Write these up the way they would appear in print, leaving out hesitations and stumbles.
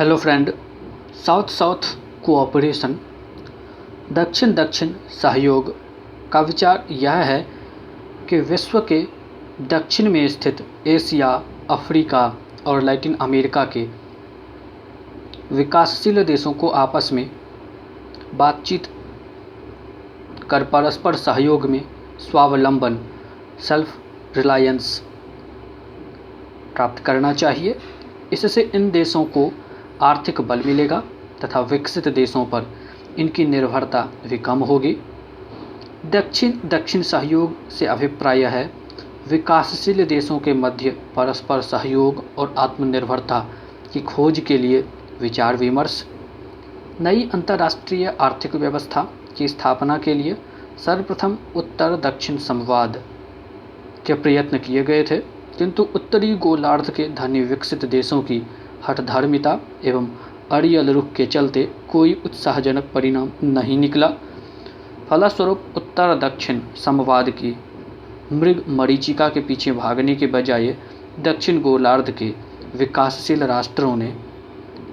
Hello friend. South south cooperation दक्षिण दक्षिण सहयोग का विचार यह है कि विश्व के दक्षिण में स्थित एशिया, अफ्रीका और लैटिन अमेरिका के विकासशील देशों को आपस में बातचीत कर परस्पर सहयोग में स्वावलंबन सेल्फ रिलायंस प्राप्त करना चाहिए। इससे इन देशों को आर्थिक बल मिलेगा तथा विकसित देशों पर इनकी निर्भरता भी कम होगी। दक्षिण दक्षिण सहयोग से अभिप्राय है विकासशील देशों के मध्य परस्पर सहयोग और आत्मनिर्भरता की खोज के लिए विचार विमर्श। नई अंतर्राष्ट्रीय आर्थिक व्यवस्था की स्थापना के लिए सर्वप्रथम उत्तर दक्षिण संवाद के प्रयत्न किए गए थे, किंतु उत्तरी गोलार्ध के धनी विकसित देशों की हठधर्मिता एवं अड़ियल रुख के चलते कोई उत्साहजनक परिणाम नहीं निकला। फलस्वरूप उत्तर दक्षिण संवाद की मृग मरीचिका के पीछे भागने के बजाय दक्षिण गोलार्ध के विकासशील राष्ट्रों ने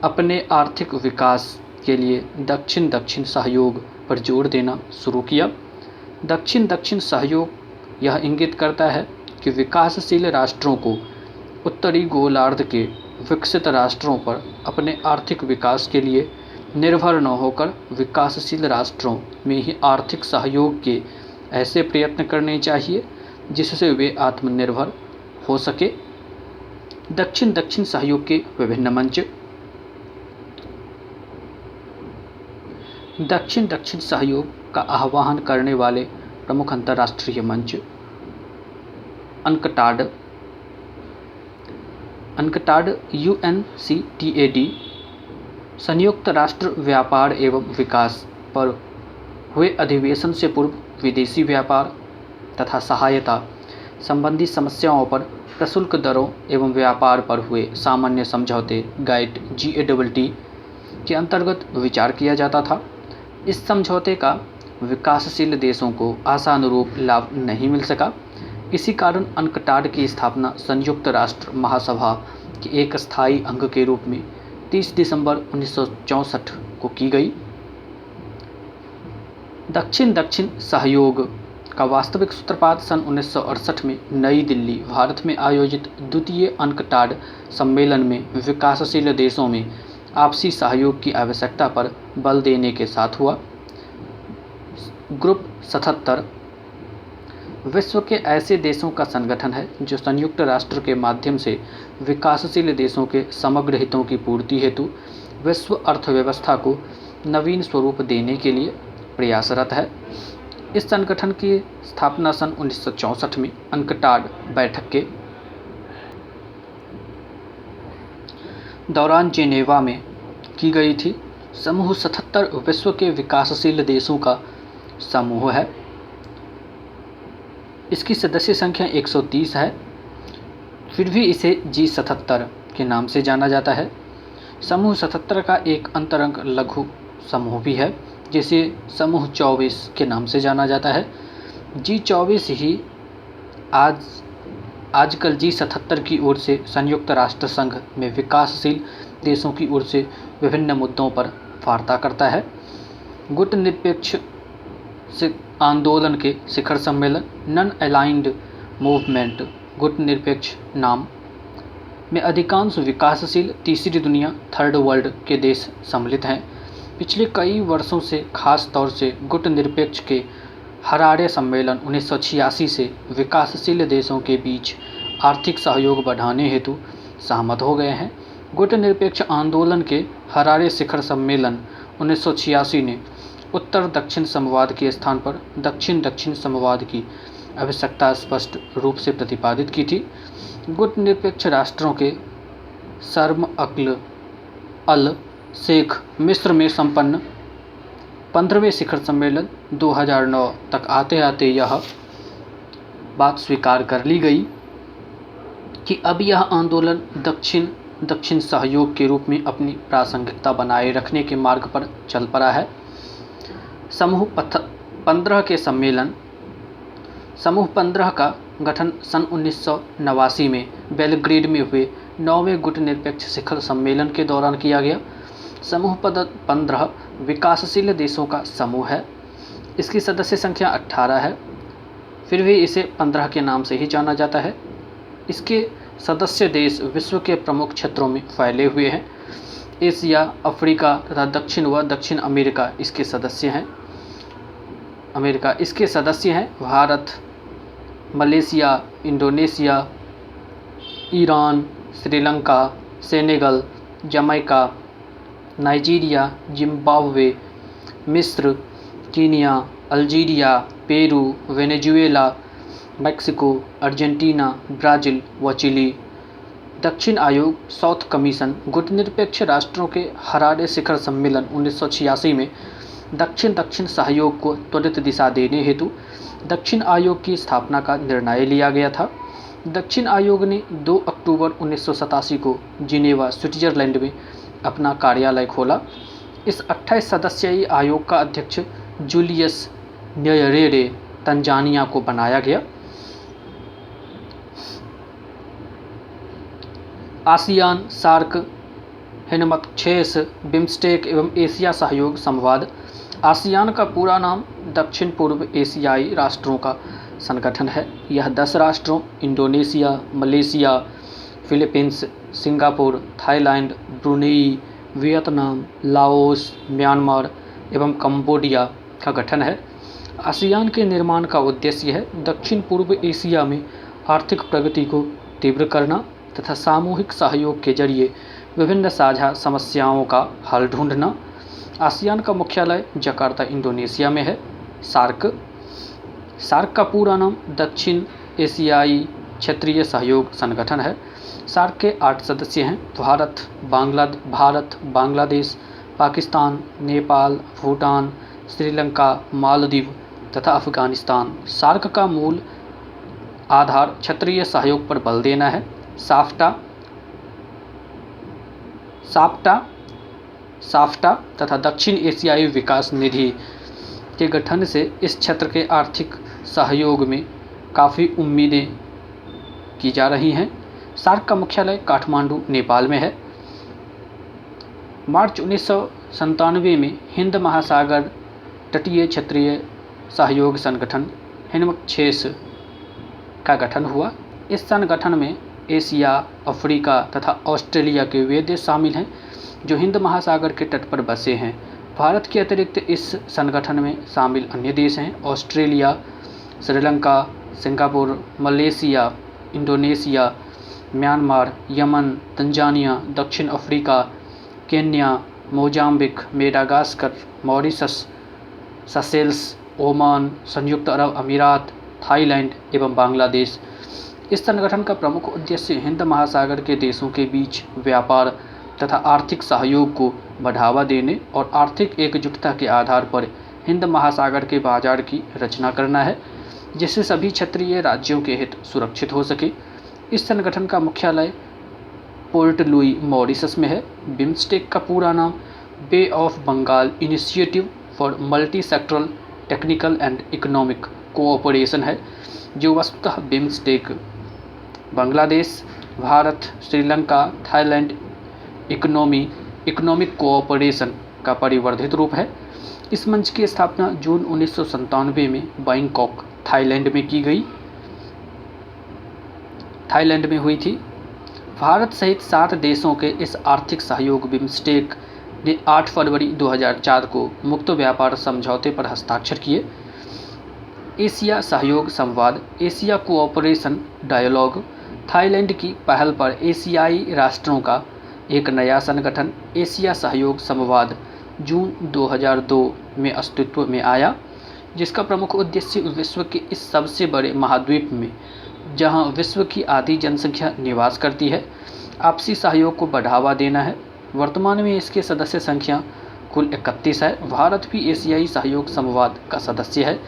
अपने आर्थिक विकास के लिए दक्षिण दक्षिण सहयोग पर जोर देना शुरू किया। दक्षिण दक्षिण सहयोग यह इंगित करता है कि विकासशील राष्ट्रों को उत्तरी गोलार्ध के विकसित राष्ट्रों पर अपने आर्थिक विकास के लिए निर्भर न होकर विकासशील राष्ट्रों में ही आर्थिक सहयोग के ऐसे प्रयत्न करने चाहिए जिससे वे आत्मनिर्भर हो सके। दक्षिण दक्षिण सहयोग के विभिन्न मंच। दक्षिण दक्षिण सहयोग का आह्वान करने वाले प्रमुख अंतर्राष्ट्रीय मंच अनकटाड UNCTAD संयुक्त राष्ट्र व्यापार एवं विकास पर हुए अधिवेशन से पूर्व विदेशी व्यापार तथा सहायता संबंधी समस्याओं पर प्रशुल्क दरों एवं व्यापार पर हुए सामान्य समझौते गाइड GATT के अंतर्गत विचार किया जाता था। इस समझौते का विकासशील देशों को आशानुरूप लाभ नहीं मिल सका। इसी कारण अनकटाड की स्थापना संयुक्त राष्ट्र महासभा के एक स्थायी अंग के रूप में 30 दिसंबर 1964 को की गई। दक्षिण दक्षिण सहयोग का वास्तविक सूत्रपात सन 1968 में नई दिल्ली, भारत में आयोजित द्वितीय अनकटाड सम्मेलन में विकासशील देशों में आपसी सहयोग की आवश्यकता पर बल देने के साथ हुआ। ग्रुप 77 विश्व के ऐसे देशों का संगठन है जो संयुक्त राष्ट्र के माध्यम से विकासशील देशों के समग्र हितों की पूर्ति हेतु विश्व अर्थव्यवस्था को नवीन स्वरूप देने के लिए प्रयासरत है। इस संगठन की स्थापना सन 1964 में अनकटाड बैठक के दौरान जेनेवा में की गई थी। समूह 77 विश्व के विकासशील देशों का समूह है। इसकी सदस्य संख्या 130 है, फिर भी इसे G77 के नाम से जाना जाता है। समूह 77 का एक अंतरंग लघु समूह भी है जिसे समूह 24 के नाम से जाना जाता है। G24 ही आजकल G77 की ओर से संयुक्त राष्ट्र संघ में विकासशील देशों की ओर से विभिन्न मुद्दों पर वार्ता करता है। गुट निरपेक्ष आंदोलन के शिखर सम्मेलन नॉन अलाइंड मूवमेंट गुट निरपेक्ष नाम में अधिकांश विकासशील तीसरी दुनिया थर्ड वर्ल्ड के देश सम्मिलित हैं। पिछले कई वर्षों से खास तौर से गुट निरपेक्ष के हरारे सम्मेलन 1986 से विकासशील देशों के बीच आर्थिक सहयोग बढ़ाने हेतु सहमत हो गए हैं। गुट निरपेक्ष आंदोलन के हरारे शिखर सम्मेलन 1986 ने उत्तर दक्षिण संवाद के स्थान पर दक्षिण दक्षिण संवाद की आवश्यकता स्पष्ट रूप से प्रतिपादित की थी। गुट निरपेक्ष राष्ट्रों के शर्म अल शेख मिस्र में संपन्न 15वें शिखर सम्मेलन 2009 तक आते आते यह बात स्वीकार कर ली गई कि अब यह आंदोलन दक्षिण दक्षिण सहयोग के रूप में अपनी प्रासंगिकता बनाए रखने के मार्ग पर चल पड़ा है। समूह 15 के सम्मेलन समूह 15 का गठन सन 1989 में बेलग्रेड में हुए 9वें गुटनिरपेक्ष शिखर सम्मेलन के दौरान किया गया। समूह पद 15 विकासशील देशों का समूह है। इसकी सदस्य संख्या 18 है, फिर भी इसे 15 के नाम से ही जाना जाता है। इसके सदस्य देश विश्व के प्रमुख क्षेत्रों में फैले हुए हैं। एशिया, अफ्रीका तथा दक्षिण व दक्षिण अमेरिका इसके सदस्य हैं। Bharat, Malaysia, Indonesia, Iran, Sri Lanka, Senegal, Jamaica, Nigeria, Zimbabwe, मिस्र, Kenya, Algeria, Peru, Venezuela, Mexico, Argentina, Brazil व चिली। दक्षिण आयोग साउथ कमीशन गुटनिरपेक्ष राष्ट्रों के हरारे शिखर सम्मेलन 1986 में दक्षिण सहयोग को त्वरित दिशा देने हेतु दक्षिण आयोग की स्थापना का निर्णय लिया गया था। दक्षिण आयोग ने 2 अक्टूबर 1987 को जिनेवा, स्विट्जरलैंड में अपना कार्यालय खोला। इस 28 सदस्यीय आयोग का अध्यक्ष जूलियस न्यरेरे तंजानिया को बनाया गया। आसियान, सार्क, हिनमतक्षेस, बिम्स्टेक एवं एशिया सहयोग संवाद। आसियान का पूरा नाम दक्षिण पूर्व एशियाई राष्ट्रों का संगठन है। यह 10 राष्ट्रों Indonesia, Malaysia, Philippines, Singapore, Thailand, Brunei, Vietnam, Laos, Myanmar एवं कंबोडिया का गठन है। आसियान के निर्माण का उद्देश्य है दक्षिण पूर्व एशिया में आर्थिक प्रगति को तीव्र करना तथा सामूहिक सहयोग के जरिए विभिन्न साझा समस्याओं का हल ढूंढना। आसियान का मुख्यालय जकार्ता, इंडोनेशिया में है। सार्क का पूरा नाम दक्षिण एशियाई क्षेत्रीय सहयोग संगठन है। सार्क के 8 सदस्य हैं। भारत, बांग्लादेश, पाकिस्तान, नेपाल, भूटान, श्रीलंका, मालदीव तथा अफगानिस्तान। सार्क का मूल आधार क्षेत्रीय सहयोग पर बल देना है। साफ्टा तथा दक्षिण एशियाई विकास निधि के गठन से इस क्षेत्र के आर्थिक सहयोग में काफ़ी उम्मीदें की जा रही हैं। सार्क का मुख्यालय काठमांडू, नेपाल में है। मार्च 1997 में हिंद महासागर तटीय क्षेत्रीय सहयोग संगठन हिनमतक्षेस का गठन हुआ। इस संगठन में एशिया, अफ्रीका तथा ऑस्ट्रेलिया के वे देश शामिल हैं जो हिंद महासागर के तट पर बसे हैं। भारत के अतिरिक्त इस संगठन में शामिल अन्य देश हैं Australia, Sri Lanka, Singapore, Malaysia, Indonesia, Myanmar, Yemen, Tanzania, दक्षिण Africa, Kenya, Mozambique, Madagascar, Mauritius, Seychelles, Oman, संयुक्त अरब अमीरात, थाईलैंड एवं बांग्लादेश। इस संगठन का प्रमुख उद्देश्य हिंद महासागर के देशों के बीच व्यापार तथा आर्थिक सहयोग को बढ़ावा देने और आर्थिक एकजुटता के आधार पर हिंद महासागर के बाजार की रचना करना है, जिससे सभी क्षेत्रीय राज्यों के हित सुरक्षित हो सके। इस संगठन का मुख्यालय पोर्ट लुई, मॉरिशस में है। बिम्स्टेक का पूरा नाम Bay of Bengal Initiative for Multi Sectoral Technical and Economic Cooperation है, जो वस्तुतः BIMSTEC Bangladesh, Bharat, Sri Lanka, Thailand Economic Cooperation का परिवर्धित रूप है। इस मंच की स्थापना जून 1997 में बैंकॉक, थाईलैंड में हुई थी। भारत सहित 7 देशों के इस आर्थिक सहयोग बिम्स्टेक ने 8 फरवरी 2004 को मुक्त व्यापार समझौते पर हस्ताक्षर किए। एशिया सहयोग संवाद, एशिया कोऑपरेशन डायलॉग, थाईलैंड की पहल पर एशियाई राष्ट्रों का एक नया संगठन एशिया सहयोग संवाद जून 2002 में अस्तित्व में आया, जिसका प्रमुख उद्देश्य विश्व के इस सबसे बड़े महाद्वीप में, जहां विश्व की आधी जनसंख्या निवास करती है, आपसी सहयोग को बढ़ावा देना है। वर्तमान में इसके सदस्य संख्या कुल 31 है। भारत भी एशियाई सहयोग संवाद का सदस्य है।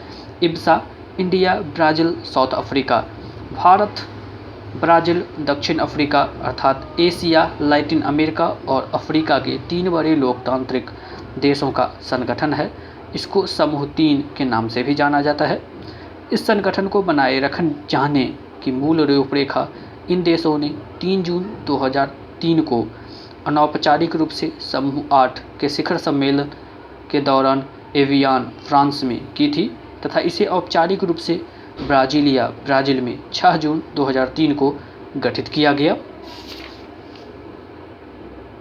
IBSA, India, Brazil, south Africa. Bharat, Brazil, दक्षिण अफ्रीका अर्थात एशिया, लैटिन अमेरिका और अफ्रीका के 3 बड़े लोकतांत्रिक देशों का संगठन है। इसको समूह 3 के नाम से भी जाना जाता है। इस संगठन को बनाए रखने जाने की मूल रूपरेखा इन देशों ने 3 जून 2003 को अनौपचारिक रूप से समूह 8 के शिखर सम्मेलन के दौरान एवियान फ्रांस में की थी तथा इसे औपचारिक रूप से ब्राज़ील में 6 जून 2003 को गठित किया गया।